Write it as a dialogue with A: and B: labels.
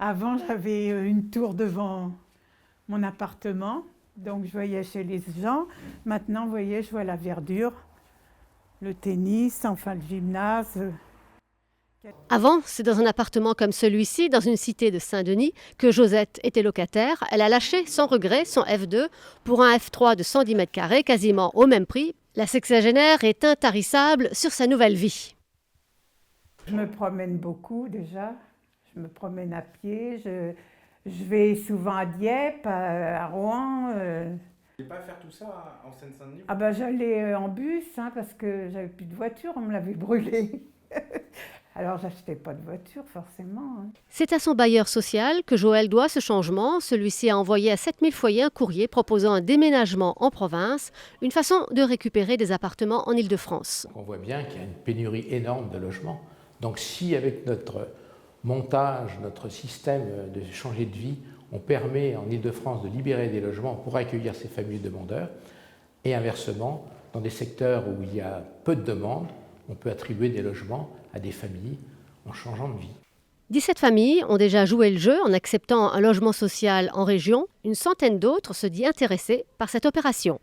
A: Avant, j'avais une tour devant mon appartement, donc je voyais chez les gens. Maintenant, vous voyez, je vois la verdure, le tennis, enfin le gymnase.
B: Avant, c'est dans un appartement comme celui-ci, dans une cité de Saint-Denis, que Josette était locataire. Elle a lâché sans regret son F2 pour un F3 de 110 mètres carrés, quasiment au même prix. La sexagénaire est intarissable sur sa nouvelle vie.
A: Je me promène beaucoup déjà, je me promène à pied, je vais souvent à Dieppe, à Rouen.
C: Vous ne pouvez pas faire tout ça en Seine-Saint-Denis?
A: Ah ben j'allais en bus parce que j'avais plus de voiture, on me l'avait brûlée. Alors j'achetais pas de voiture forcément.
B: C'est à son bailleur social que Joël doit ce changement. Celui-ci a envoyé à 7000 foyers un courrier proposant un déménagement en province, une façon de récupérer des appartements en Île-de-France.
D: On voit bien qu'il y a une pénurie énorme de logements. Donc si avec notre montage, notre système de changer de vie, on permet en Île-de-France de libérer des logements pour accueillir ces familles demandeurs, et inversement, dans des secteurs où il y a peu de demandes, on peut attribuer des logements à des familles en changeant de vie.
B: 17 familles ont déjà joué le jeu en acceptant un logement social en région. Une centaine d'autres se dit intéressées par cette opération.